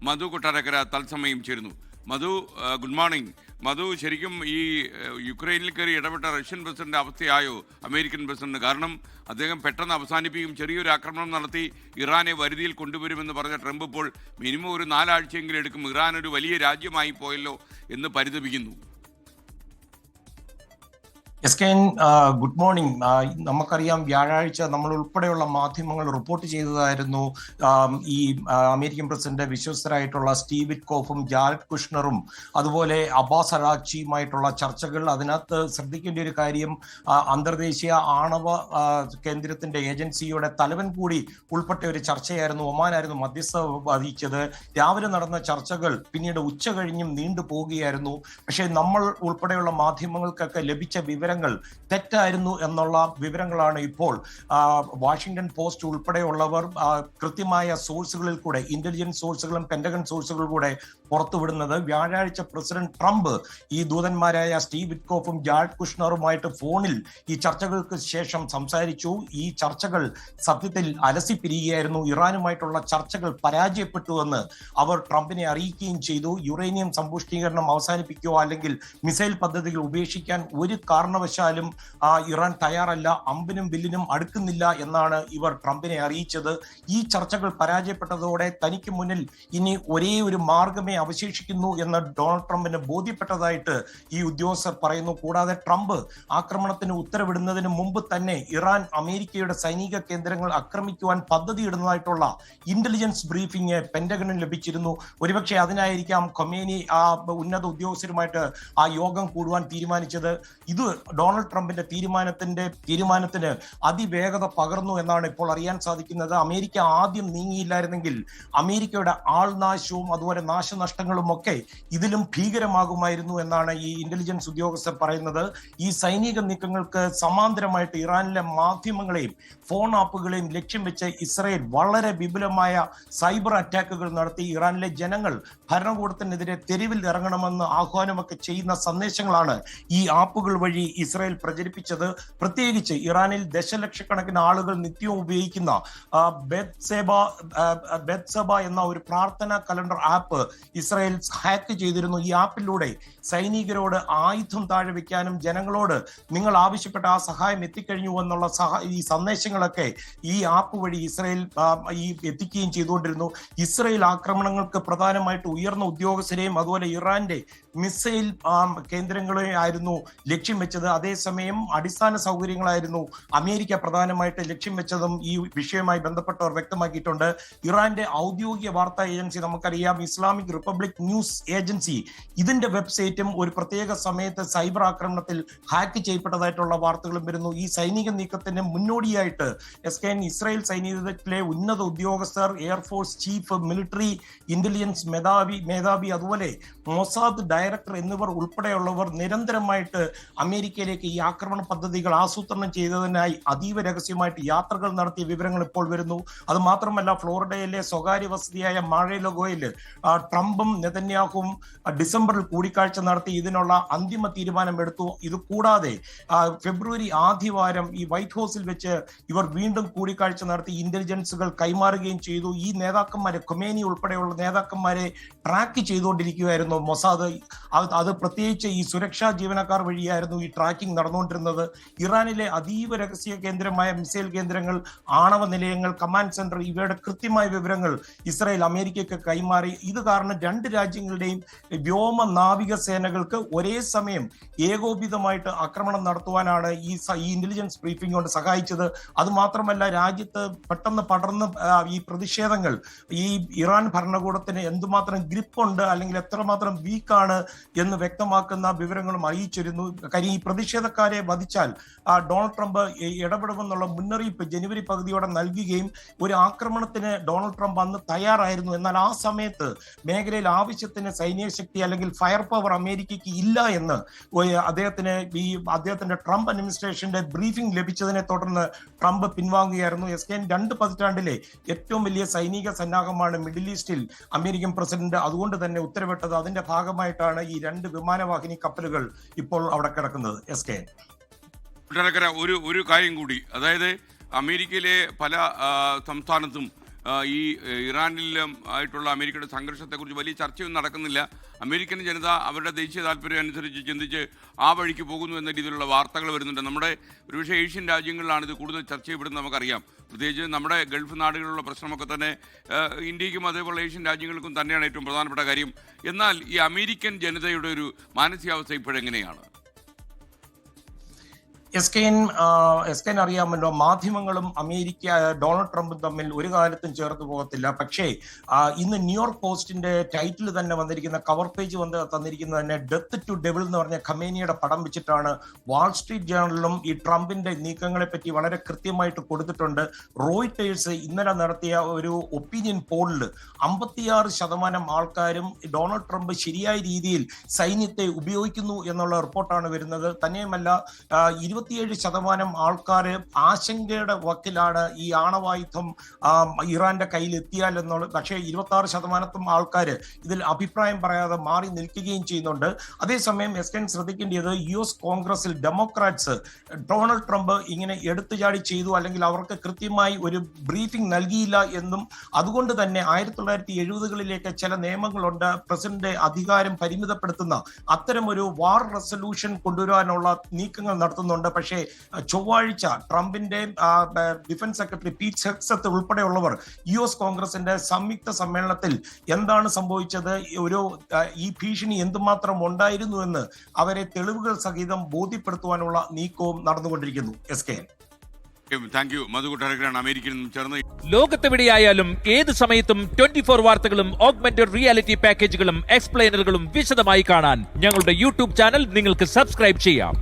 മധു കൊട്ടാരക്കര തത്സമയം ചേരുന്നു. മധു, good morning. മധു, ശരിക്കും ഈ യുക്രൈനിൽ കയറി ഇടപെട്ട റഷ്യൻ പ്രസിഡന്റ് അവസ്ഥയായോ അമേരിക്കൻ പ്രസിഡന്റ്? കാരണം അദ്ദേഹം പെട്ടെന്ന് അവസാനിപ്പിക്കും, ചെറിയൊരു ആക്രമണം നടത്തി ഇറാനെ വരുതിയിൽ കൊണ്ടുവരുമെന്ന് പറഞ്ഞ ട്രംപ് ഇപ്പോൾ മിനിമം ഒരു 4 ആഴ്ചയെങ്കിലും എടുക്കും, ഇറാൻ ഒരു വലിയ രാജ്യമായി പോയല്ലോ എന്ന് പരിതപിക്കുന്നു. എസ്കെൻ, ഗുഡ് മോർണിംഗ്. നമുക്കറിയാം, വ്യാഴാഴ്ച നമ്മൾ ഉൾപ്പെടെയുള്ള മാധ്യമങ്ങൾ റിപ്പോർട്ട് ചെയ്തതായിരുന്നു ഈ അമേരിക്കൻ പ്രസിഡന്റ് വിശ്വസ്തരായിട്ടുള്ള സ്റ്റീവ് വിറ്റ്കോഫും ജാരഡ് കുഷ്ണറും അതുപോലെ അബ്ബാസ് അറാക്ചിയുമായിട്ടുള്ള ചർച്ചകൾ. അതിനകത്ത് ശ്രദ്ധിക്കേണ്ട ഒരു കാര്യം, അന്തർദേശീയ ആണവ കേന്ദ്രത്തിന്റെ ഏജൻസിയുടെ തലവൻ കൂടി ഉൾപ്പെട്ട ഒരു ചർച്ചയായിരുന്നു. ഒമാനായിരുന്നു മധ്യസ്ഥ വഹിച്ചത്. രാവിലെ നടന്ന ചർച്ചകൾ പിന്നീട് ഉച്ച കഴിഞ്ഞും നീണ്ടു പോവുകയായിരുന്നു. പക്ഷേ നമ്മൾ ഉൾപ്പെടെയുള്ള മാധ്യമങ്ങൾക്കൊക്കെ ലഭിച്ച വിവരങ്ങൾ തെറ്റായിരുന്നു എന്നുള്ള വിവരങ്ങളാണ് ഇപ്പോൾ വാഷിംഗ്ടൺ പോസ്റ്റ് ഉൾപ്പെടെയുള്ളവർ കൃത്യമായ സോഴ്സുകളിൽ കൂടെ, ഇന്റലിജൻസ് സോഴ്സുകളും പെന്റഗൺ സോഴ്സുകളിൽ കൂടെ പുറത്തുവിടുന്നത്. വ്യാഴാഴ്ച പ്രസിഡന്റ് ട്രംപ് ഈ ദൂതന്മാരായ സ്റ്റീവ് വിറ്റ്കോഫും ജാരഡ് കുഷ്ണറുമായിട്ട് ഫോണിൽ ഈ ചർച്ചകൾക്ക് ശേഷം സംസാരിച്ചു. ഈ ചർച്ചകൾ സത്യത്തിൽ അലസിപ്പിരിക്കുകയായിരുന്നു. ഇറാനുമായിട്ടുള്ള ചർച്ചകൾ പരാജയപ്പെട്ടുവെന്ന് അവർ ട്രംപിനെ അറിയിക്കുകയും ചെയ്തു. യുറേനിയം സമ്പുഷ്ടീകരണം അവസാനിപ്പിക്കുക അല്ലെങ്കിൽ മിസൈൽ പദ്ധതികൾ ഉപേക്ഷിക്കാൻ ഒരു കാരണവശാലും ഇറാൻ തയ്യാറല്ല, അമ്പിനും വില്ലിനും അടുക്കുന്നില്ല എന്നാണ് ഇവർ ട്രംപിനെ അറിയിച്ചത്. ഈ ചർച്ചകൾ പരാജയപ്പെട്ടതോടെ തനിക്ക് മുന്നിൽ ഇനി ഒരേ ഒരു മാർഗമേ അവശേഷിക്കുന്നു എന്ന് ഡൊണാൾഡ് ട്രംപിന് ബോധ്യപ്പെട്ടതായിട്ട് ഈ ഉദ്യോഗസ്ഥർ പറയുന്നു. കൂടാതെ ട്രംപ് ആക്രമണത്തിന് ഉത്തരവിടുന്നതിന് മുമ്പ് തന്നെ ഇറാൻ അമേരിക്കയുടെ സൈനിക കേന്ദ്രങ്ങൾ ആക്രമിക്കുവാൻ പദ്ധതിയിടുന്നതായിട്ടുള്ള ഇന്റലിജൻസ് ബ്രീഫിംഗ് പെന്റഗണിന് ലഭിച്ചിരുന്നു. ഒരുപക്ഷെ അതിനായിരിക്കാം ഖൊമേനി ആ ഉന്നത ഉദ്യോഗസ്ഥരുമായിട്ട് ആ യോഗം കൂടുവാൻ തീരുമാനിച്ചത്. ഇത് ഡൊണാൾഡ് ട്രംപിന്റെ തീരുമാനത്തിന് അതിവേഗത പകർന്നു എന്നാണ് ഇപ്പോൾ അറിയാൻ സാധിക്കുന്നത്. അമേരിക്ക ആദ്യം നീങ്ങിയില്ലായിരുന്നെങ്കിൽ അമേരിക്കയുടെ ആൾനാശവും അതുപോലെ നാശനഷ്ടങ്ങളും ഒക്കെ ഇതിലും ഭീകരമാകുമായിരുന്നു എന്നാണ് ഈ ഇന്റലിജൻസ് ഉദ്യോഗസ്ഥർ പറയുന്നത്. ഈ സൈനിക നീക്കങ്ങൾക്ക് സമാന്തരമായിട്ട് ഇറാനിലെ മാധ്യമങ്ങളെയും ഫോൺ ആപ്പുകളെയും ലക്ഷ്യം വെച്ച് ഇസ്രയേൽ വളരെ വിപുലമായ സൈബർ അറ്റാക്കുകൾ നടത്തി. ഇറാനിലെ ജനങ്ങൾ ഭരണകൂടത്തിനെതിരെ തെരുവിൽ ഇറങ്ങണമെന്ന് ആഹ്വാനമൊക്കെ ചെയ്യുന്ന സന്ദേശങ്ങളാണ് ഈ ആപ്പുകൾ വഴി ഇസ്രായേൽ പ്രചരിപ്പിച്ചത്. പ്രത്യേകിച്ച് ഇറാനിൽ ദശലക്ഷക്കണക്കിന് ആളുകൾ നിത്യവും ഉപയോഗിക്കുന്ന ബെത്സബ എന്ന ഒരു പ്രാർത്ഥനാ കലണ്ടർ ആപ്പ് ഇസ്രായേൽ ഹാക്ക് ചെയ്തിരുന്നു. ഈ ആപ്പിലൂടെ സൈനികരോട് ആയുധം താഴെ വെക്കാനും ജനങ്ങളോട് നിങ്ങൾ ആവശ്യപ്പെട്ട ആ സഹായം എത്തിക്കഴിഞ്ഞു എന്നുള്ള ഈ സന്ദേശങ്ങളൊക്കെ ഈ ആപ്പ് വഴി ഇസ്രായേൽ എത്തിക്കുകയും ചെയ്തുകൊണ്ടിരുന്നു. ഇസ്രായേൽ ആക്രമണങ്ങൾക്ക് പ്രധാനമായിട്ട് ഉയർന്ന ഉദ്യോഗസ്ഥരെയും അതുപോലെ ഇറാന്റെ മിസൈൽ കേന്ദ്രങ്ങളെ ആയിരുന്നു ലക്ഷ്യം വെച്ചത്. അതേസമയം അടിസ്ഥാന സൗകര്യങ്ങളായിരുന്നു അമേരിക്ക പ്രധാനമായിട്ട് ലക്ഷ്യം വെച്ചതും ഈ വിഷയവുമായി ബന്ധപ്പെട്ടവർ വ്യക്തമാക്കിയിട്ടുണ്ട്. ഇറാന്റെ ഔദ്യോഗിക വാർത്താ ഏജൻസി നമുക്കറിയാം, ഇസ്ലാമിക് റിപ്പബ്ലിക് ന്യൂസ് ഏജൻസി, ഇതിന്റെ വെബ്സൈറ്റും ഒരു പ്രത്യേക സമയത്ത് സൈബർ ആക്രമണത്തിൽ ഹാക്ക് ചെയ്യപ്പെട്ടതായിട്ടുള്ള വാർത്തകളും വരുന്നു. ഈ സൈനിക നീക്കത്തിന് മുന്നോടിയായിട്ട് ഇസ്രായേൽ സൈനികത്തിലെ ഉന്നത ഉദ്യോഗസ്ഥർ, എയർഫോഴ്സ് ചീഫ്, മിലിറ്ററി ഇന്റലിജൻസ് മേധാവി അതുപോലെ മൊസാദ് ഡയറക്ടർ എന്നിവർ ഉൾപ്പെടെയുള്ളവർ നിരന്തരമായിട്ട് അമേരിക്കയിലേക്ക് ഈ ആക്രമണ പദ്ധതികൾ ആസൂത്രണം ചെയ്തതിനായി അതീവ രഹസ്യമായിട്ട് യാത്രകൾ നടത്തിയ വിവരങ്ങൾ ഇപ്പോൾ വരുന്നു. അത് മാത്രമല്ല, ഫ്ലോറിഡയിലെ സ്വകാര്യ വസതിയായ മാർ-എ-ലഗോയിൽ ട്രംപും നെതന്യാഹുവും ഡിസംബറിൽ കൂടിക്കാഴ്ച നടത്തി ഇതിനുള്ള അന്തിമ തീരുമാനമെടുത്തു. ഇത് കൂടാതെ ഫെബ്രുവരി ആദ്യവാരം ഈ വൈറ്റ് ഹൗസിൽ വെച്ച് ഇവർ വീണ്ടും കൂടിക്കാഴ്ച നടത്തി ഇന്റലിജൻസുകൾ കൈമാറുകയും ചെയ്തു. ഈ നേതാക്കന്മാരെ, ഖൊമേനി ഉൾപ്പെടെയുള്ള നേതാക്കന്മാരെ ട്രാക്ക് ചെയ്തുകൊണ്ടിരിക്കുകയായിരുന്നു മൊസാദ്. അത് പ്രത്യേകിച്ച് ഈ സുരക്ഷാ ജീവനക്കാർ വഴിയായിരുന്നു ഈ ട്രാക്കിംഗ് നടന്നുകൊണ്ടിരുന്നത്. ഇറാനിലെ അതീവ രഹസ്യ കേന്ദ്രമായ മിസൈൽ കേന്ദ്രങ്ങൾ, ആണവ നിലയങ്ങൾ, കമാൻഡ് സെന്റർ, ഇവയുടെ കൃത്യമായ വിവരങ്ങൾ ഇസ്രായേൽ അമേരിക്കയ്ക്ക് കൈമാറി. ഇത് കാരണം രണ്ട് രാജ്യങ്ങളുടെയും വ്യോമ നാവിക സേനകൾക്ക് ഒരേ സമയം ഏകോപിതമായിട്ട് ആക്രമണം നടത്തുവാനാണ് ഈ ഇന്റലിജൻസ് ബ്രീഫിംഗ് കൊണ്ട് സഹായിച്ചത്. അത് മാത്രമല്ല, രാജ്യത്ത് പെട്ടെന്ന് പടർന്ന് ഈ പ്രതിഷേധങ്ങൾ ഈ ഇറാൻ ഭരണകൂടത്തിന് എന്തുമാത്രം ഗ്രിപ്പുണ്ട് അല്ലെങ്കിൽ എത്രമാത്രം വീക്കാണ് എന്ന് വ്യക്തമാക്കുന്ന വിവരങ്ങളും അറിയിച്ചിരുന്നു. കാര്യം ഈ പ്രതിഷേധക്കാരെ വധിച്ചാൽ ഡൊണാൾഡ് ട്രംപ് ഇടപെടുമെന്നുള്ള മുന്നറിയിപ്പ് ജനുവരി പകുതിയോടെ നൽകുകയും ഒരു ആക്രമണത്തിന് ഡൊണാൾഡ് ട്രംപ് അന്ന് തയ്യാറായിരുന്നു. എന്നാൽ ആ സമയത്ത് മേഖലയിൽ ആവശ്യത്തിന് സൈനിക ശക്തി അല്ലെങ്കിൽ ഫയർ പവർ അമേരിക്കയ്ക്ക് ഇല്ല എന്ന് അദ്ദേഹത്തിന്റെ ട്രംപ് അഡ്മിനിസ്ട്രേഷന്റെ ബ്രീഫിംഗ് ലഭിച്ചതിനെ തുടർന്ന് ട്രംപ് പിൻവാങ്ങുകയായിരുന്നു. 2 പതിറ്റാണ്ടിലെ ഏറ്റവും വലിയ സൈനിക സന്നാഹമാണ് മിഡിൽ ഈസ്റ്റിൽ അമേരിക്കൻ പ്രസിഡന്റ് അതുകൊണ്ട് തന്നെ ഉത്തരവിട്ടത്. അതിന്റെ ഭാഗമായിട്ടാണ് ഈ 2 വിമാനവാഹിനി കപ്പലുകൾ ഇപ്പോൾ അവിടെ കിടക്കുന്നത്. ഒരു കാര്യം കൂടി, അതായത് അമേരിക്കയിലെ പല സംസ്ഥാനത്തും ഈ ഇറാനിലും ആയിട്ടുള്ള അമേരിക്കയുടെ സംഘർഷത്തെക്കുറിച്ച് വലിയ ചർച്ചയൊന്നും നടക്കുന്നില്ല. അമേരിക്കൻ ജനത അവരുടെ ദേശീയ താല്പര്യം അനുസരിച്ച് ചിന്തിച്ച് ആ വഴിക്ക് പോകുന്നു എന്ന രീതിയിലുള്ള വാർത്തകൾ വരുന്നുണ്ട്. നമ്മുടെ ഒരുപക്ഷെ ഏഷ്യൻ രാജ്യങ്ങളിലാണ് ഇത് കൂടുതൽ ചർച്ച ചെയ്യപ്പെടുന്നത് നമുക്കറിയാം. പ്രത്യേകിച്ച് നമ്മുടെ ഗൾഫ് നാടുകളിലുള്ള പ്രശ്നമൊക്കെ തന്നെ ഇന്ത്യക്കും അതേപോലെ ഏഷ്യൻ രാജ്യങ്ങൾക്കും തന്നെയാണ് ഏറ്റവും പ്രധാനപ്പെട്ട കാര്യം. എന്നാൽ ഈ അമേരിക്കൻ ജനതയുടെ ഒരു മാനസികാവസ്ഥ ഇപ്പോഴെങ്ങനെയാണ്? എസ് കെ അറിയാമല്ലോ, മാധ്യമങ്ങളും ഡൊണാൾഡ് ട്രംപും തമ്മിൽ ഒരു കാലത്തും ചേർന്ന് പോകത്തില്ല. പക്ഷേ ഇന്ന് ന്യൂയോർക്ക് പോസ്റ്റിന്റെ ടൈറ്റിൽ തന്നെ വന്നിരിക്കുന്ന കവർ പേജ് തന്നിരിക്കുന്നത് തന്നെ ഡെത്ത് ടു ഡെവിൾ എന്ന് പറഞ്ഞ ഖമേനിയുടെ പടം വെച്ചിട്ടാണ്. വാൾസ്ട്രീറ്റ് ജേർണലും ഈ ട്രംപിന്റെ നീക്കങ്ങളെ പറ്റി വളരെ കൃത്യമായിട്ട് കൊടുത്തിട്ടുണ്ട്. റോയിട്ടേഴ്സ് ഇന്നലെ നടത്തിയ ഒരു ഒപ്പീനിയൻ പോളിൽ 56% ആൾക്കാരും ഡൊണാൾഡ് ട്രംപ് ശരിയായ രീതിയിൽ സൈന്യത്തെ ഉപയോഗിക്കുന്നു എന്നുള്ള റിപ്പോർട്ടാണ് വരുന്നത്. തന്നെയുമല്ല 27% ആൾക്കാര് ആശങ്കയുടെ വക്കിലാണ് ഈ ആണവായുധം ഇറാന്റെ കയ്യിൽ എത്തിയാൽ എന്നുള്ളത്. പക്ഷേ 26% ആൾക്കാര് ഇതിൽ അഭിപ്രായം പറയാതെ മാറി നിൽക്കുകയും ചെയ്യുന്നുണ്ട്. അതേസമയം ശ്രദ്ധിക്കേണ്ടത് US കോൺഗ്രസിൽ ഡെമോക്രാറ്റ്സ് ഡൊണാൾഡ് ട്രംപ് ഇങ്ങനെ എടുത്തുചാടി ചെയ്തു, അല്ലെങ്കിൽ അവർക്ക് കൃത്യമായി ഒരു ബ്രീഫിംഗ് നൽകിയില്ല എന്നും അതുകൊണ്ട് തന്നെ 1970കളിലേക്ക് ചില നിയമങ്ങളുണ്ട് പ്രസിഡന്റ് അധികാരം പരിമിതപ്പെടുത്തുന്ന, അത്തരം ഒരു വാർ റെസൊല്യൂഷൻ കൊണ്ടുവരാനുള്ള നീക്കങ്ങൾ നടത്തുന്നുണ്ട്. പക്ഷേ ചൊവ്വാഴ്ച ട്രംപിന്റെ ഡിഫൻസ് സെക്രട്ടറി പീറ്റ് ഹെഗ്സത്ത് ഉൾപ്പെടെയുള്ളവർ US കോൺഗ്രസിന്റെ സംയുക്ത സമ്മേളനത്തിൽ എന്താണ് സംഭവിച്ചത്, ഈ ഭീഷണി എന്തുമാത്രം ഉണ്ടായിരുന്നു എന്ന് അവരെ തെളിവുകൾ സഹിതം ബോധ്യപ്പെടുത്തുവാനുള്ള നീക്കവും നടന്നുകൊണ്ടിരിക്കുന്നു. Thank you. മധു കൊട്ടാരക്കരയാണ് അമേരിക്കയിൽ നിന്നും ചേർന്ന്. ലോകത്തെവിടെയായാലും ഏത് സമയത്തും 24 വാർത്തകളും ഓഗ്മെന്റഡ് റിയാലിറ്റി പാക്കേജുകളും എക്സ്പ്ലെയിനറുകളും വിശദമായി കാണാൻ ഞങ്ങളുടെ YouTube ചാനൽ നിങ്ങൾക്ക് സബ്സ്ക്രൈബ് ചെയ്യാം.